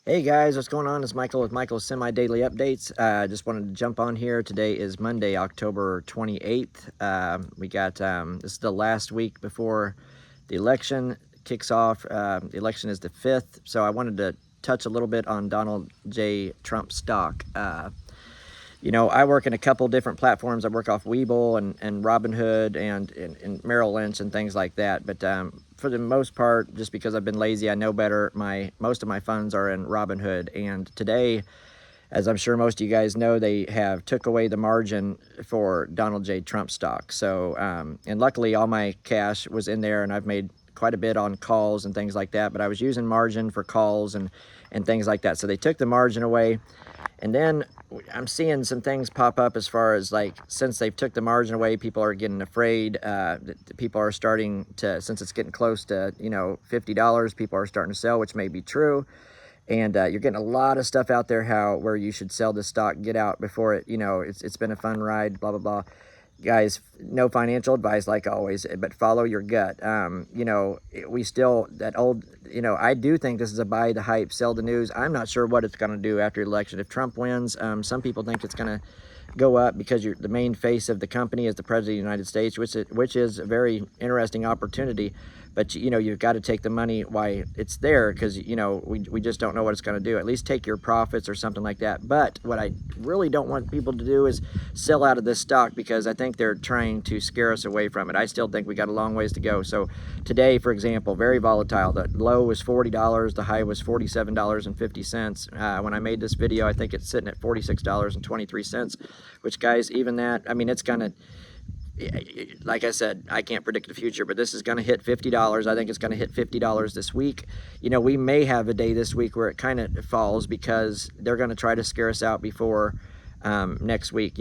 Hey guys, what's going on? It's Michael with Michael's Semi-Daily Updates. Just wanted to jump on here. Today is Monday, October 28th. This is the last week before the election kicks off. The election is the 5th, so I wanted to touch a little bit on Donald J. Trump stock. I work in a couple different platforms. I work off Webull and Robinhood and Merrill Lynch and things like that. But for the most part, just because I've been lazy, I know better. Most of my funds are in Robinhood. And today, as I'm sure most of you guys know, they have took away the margin for Donald J. Trump stock. So, and luckily all my cash was in there, and I've made quite a bit on calls and things like that. But I was using margin for calls and things like that. So they took the margin away. And then I'm seeing some things pop up as far as, like, since they've took the margin away, people are getting afraid. People are starting to, since it's getting close to, $50, people are starting to sell, which may be true. And you're getting a lot of stuff out there where you should sell this stock, get out before it's been a fun ride, blah, blah, blah. Guys, no financial advice like always, but follow your gut. We still, that old, I do think this is a buy the hype, sell the news. I'm not sure what it's going to do after the election. If Trump wins, some people think it's going to go up because the main face of the company is the president of the United States, which is a very interesting opportunity. But you've got to take the money while it's there, because we just don't know what it's going to do. At least take your profits or something like that. But what I really don't want people to do is sell out of this stock, because I think they're trying to scare us away from it. I still think we got a long ways to go. So today, for example, very volatile. The low was $40, the high was $47.50. When I made this video, I think it's sitting at $46.23, which, guys, even that, I mean, it's gonna, like I said, I can't predict the future, but this is going to hit $50. I think it's going to hit $50 this week. We may have a day this week where it kind of falls, because they're going to try to scare us out before next week.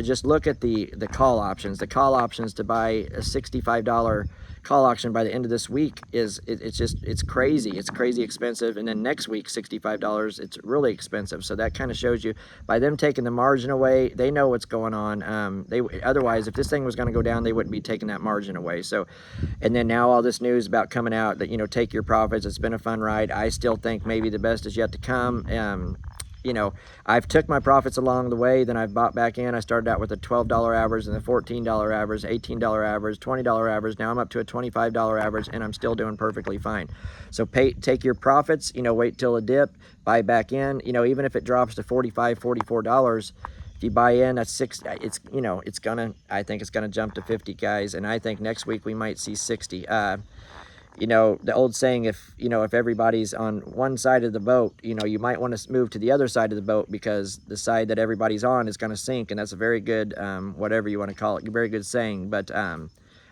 Just look at the call options. The call options to buy a $65 call option by the end of this week it's crazy. It's crazy expensive. And then next week, $65, it's really expensive. So that kind of shows you, by them taking the margin away, they know what's going on. Otherwise, if this thing was going to go down, they wouldn't be taking that margin away. So, and then now all this news about coming out that, take your profits. It's been a fun ride. I still think maybe the best is yet to come. I've took my profits along the way, then I've bought back in. I started out with a $12 average, and a $14 average, $18 average, $20 average. Now I'm up to a $25 average, and I'm still doing perfectly fine. So take your profits, wait till a dip, buy back in. Even if it drops to $45, $44, if you buy in, that's I think it's gonna jump to 50, guys. And I think next week we might see 60. The old saying, if everybody's on one side of the boat, you might want to move to the other side of the boat, because the side that everybody's on is going to sink. And that's a very good, whatever you want to call it, very good saying. But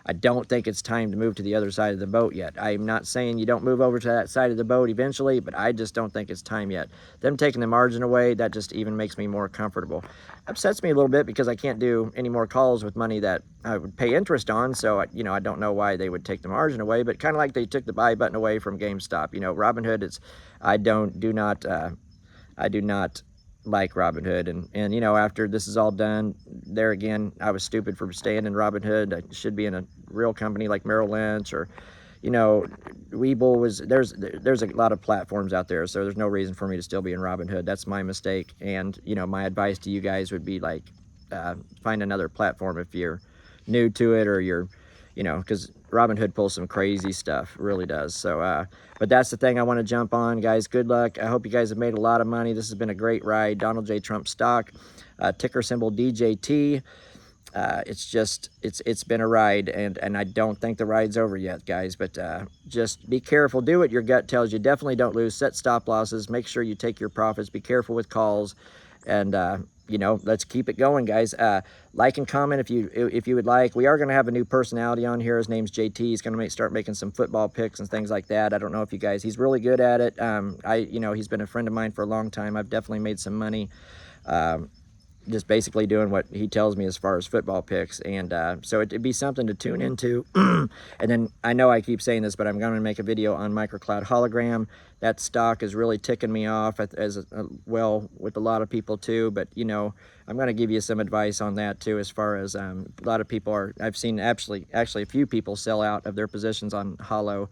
I don't think it's time to move to the other side of the boat yet. I'm not saying you don't move over to that side of the boat eventually, but I just don't think it's time yet. Them taking the margin away, that just even makes me more comfortable. Upsets me a little bit, because I can't do any more calls with money that I would pay interest on. So, I don't know why they would take the margin away, but kind of like they took the buy button away from GameStop. Robinhood, I do not like Robinhood. And after this is all done, there again, I was stupid for staying in Robinhood. I should be in a real company like Merrill Lynch, or Webull was, there's a lot of platforms out there, so there's no reason for me to still be in Robinhood. That's my mistake. And my advice to you guys would be, like, find another platform if you're new to it, or you're because Robinhood pulls some crazy stuff, really does. So but that's the thing I want to jump on, guys. Good luck. I hope you guys have made a lot of money. This has been a great ride. Donald J. Trump stock, ticker symbol DJT. It's been a ride, and I don't think the ride's over yet, guys. But just be careful. Do what your gut tells you. Definitely don't lose. Set stop losses. Make sure you take your profits. Be careful with calls, and let's keep it going, guys. Like and comment if you would like. We are going to have a new personality on here. His name's JT. He's going to start making some football picks and things like that. I don't know if you guys. He's really good at it. He's been a friend of mine for a long time. I've definitely made some money. Just basically doing what he tells me as far as football picks. And so it'd be something to tune into. And then I know I keep saying this, but I'm going to make a video on microcloud hologram. That stock is really ticking me off, as well with a lot of people too. But I'm going to give you some advice on that too, as far as a lot of people I've seen actually a few people sell out of their positions on HOLO,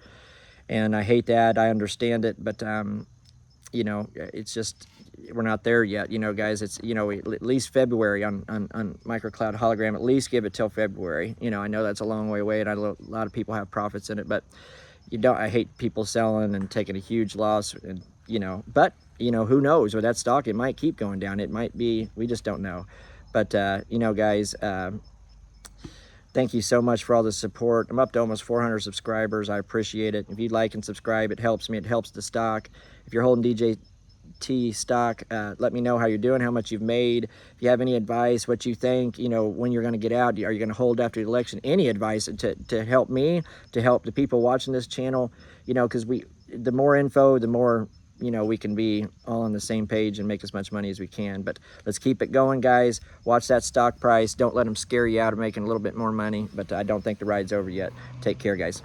and I hate that. I understand it, but you know, it's just, we're not there yet, you know, guys. It's, you know, at least February on microcloud hologram. At least give it till February. You know, I know that's a long way away, and a lot of people have profits in it, but you don't. I hate people selling and taking a huge loss, and you know, but you know, who knows with that stock? It might keep going down. It might be. We just don't know. But you know, guys. Thank you so much for all the support. I'm up to almost 400 subscribers. I appreciate it. If you like and subscribe, it helps me. It helps the stock. If you're holding DJT stock, let me know how you're doing, how much you've made. If you have any advice, what you think, you know, when you're going to get out, are you going to hold after the election? Any advice to help me, to help the people watching this channel, you know, because the more info, the more, you know, we can be all on the same page and make as much money as we can. But let's keep it going, guys. Watch that stock price. Don't let them scare you out of making a little bit more money. But I don't think the ride's over yet. Take care, guys.